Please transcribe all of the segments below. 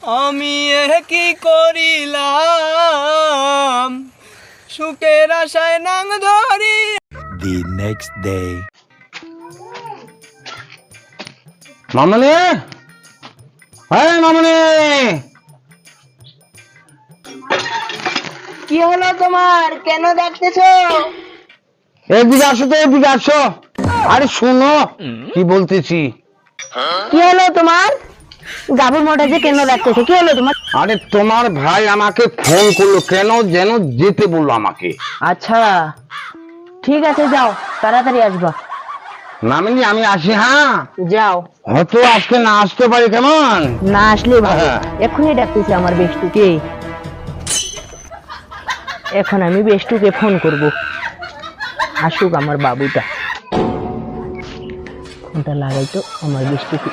আমি কি করিলাম সুখের আশায় নাং ধরি। The next day. মামনি, হ্যাঁ মামনি, কি হলো তোমার? কেন ডাকতেছো? এদিকে আসো তো, এদিকে আসো। আরে শোনো কি বলতেছি। কি হলো তোমার? গাভীর মোটা যে কেন ডাকতেছো? কি হলো তোমার? আরে তোমার ভাই আমাকে ফোন করলো, কেন যেন যেতে বললো আমাকে। আচ্ছা ঠিক আছে, যাও, তাড়াতাড়ি আসবা। মামনি আমি আসি, হ্যাঁ। যাও। হয়তো আজকে না আসতে পারি, কেমন? না আসলে ভালো। হ্যাঁ। এখনই ডাকতেছে আমার বেষ্টুকে। এখন আমি বেষ্টুকে ফোন করব, আসুক আমার বাবুটা। ফোনটা লাগাই তো আমার বেষ্টুকে।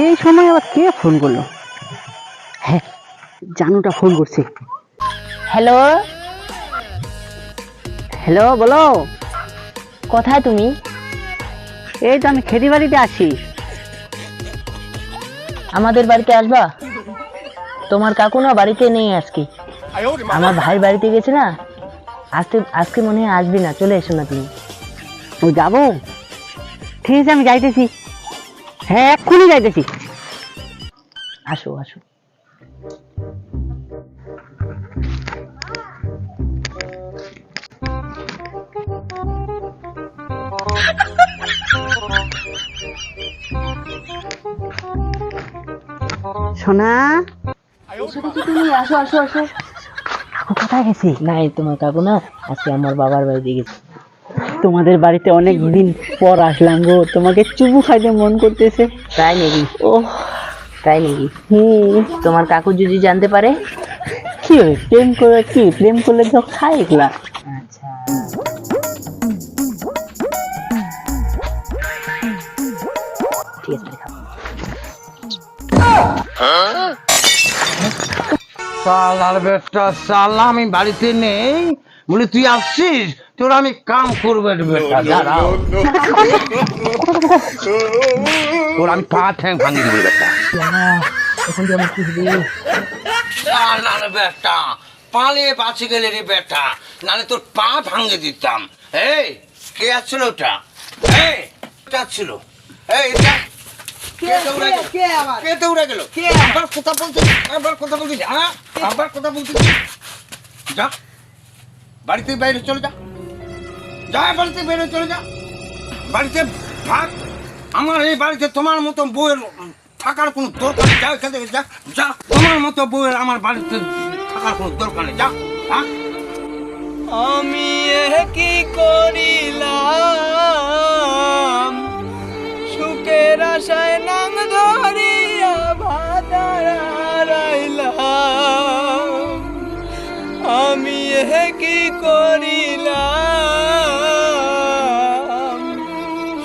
এই সময় আবার কে ফোন করলো? হ্যাঁ, জানুটা ফোন করছে। হ্যালো হ্যালো, বলো। কোথায় তুমি? এই তো আমি খেতি বাড়িতে আছি। আমাদের বাড়িতে আসবা? তোমার কাকু না বাড়িতে নেই আজকে, আমার ভাই বাড়িতে গেছে না। আজকে আজকে মনে হয় আসবি না, চলে এসো না তুমি। ও যাবো, ঠিক আছে আমি যাইতেছি। হ্যাঁ এক্ষুনি যাইতেছি। আসো আসো। সোনা, তুমি আসো আসো আসো। কাকু কোথায় গেছি? নাই তোমার কাকু না আজকে আমার বাবার বাড়িতে গেছে। তোমাদের বাড়িতে অনেক দিন পর আসলাম গো, তোমাকে চুমু খাইতে মন করতেছে। তাই নাকি? ও তাই নাকি? তোমার কাকু যদি জানতে পারে? কি হবে, প্রেম করে কি, প্রেম করলে তো খাই এগুলা। আচ্ছা ঠিক আছে, খাও। সালার বেটা সালা, আমি বাড়িতে নেই বলে তুই আসছিস, তোর আমি কাম করবো রে বেটা, দাঁড়াও। তোর আমি পা ঠ্যাং ভাঙি দেবো বেটা। এখন যে আমার কি হবে? সালার বেটা পালিয়ে বাঁচে গেলে রে বেটা, নাহলে তোর পা ভাঙে দিতাম। এই কে আসছিল ওটা? এই কে আসছিল? এই এটা কে দৌড়ে গেল? কে দৌড়ে গেল? আবার কথা বলছিস, আবার কথা বলছিস, হ্যাঁ আবার কথা বলছিস। যা বাড়িতে বাইরে চলে যা, যা বাড়িতে বাইরে চলে যা, বাড়িতে থাক। আমার এই বাড়িতে তোমার মতো বউয়ের থাকার কোনো দরকার নেই। যা এখান থেকে যা, যা, তোমার মতো বউয়ের আমার বাড়িতে থাকার কোনো দরকার নেই, যা। হ্যাঁ আমি কি করিলাম সুখের আশায় নাং ধরিয়া ভাতার হারাইলাম। আমি কি করিলাম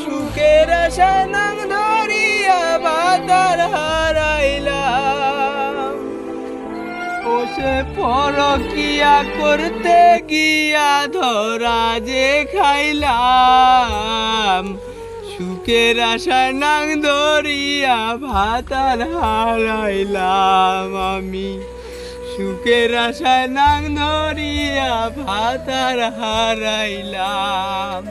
সুখের আশায় নাং ধরিয়া ভাতার হারাইলাম। বসে পরকিয়া করতে গিয়া ধরা যে খাইলাম। সুখের আশায় নাং ধরিয়া ভাতার হারাইলাম। আমি সুখের আশায় নাং ধরিয়া ভাতার হারাইলাম।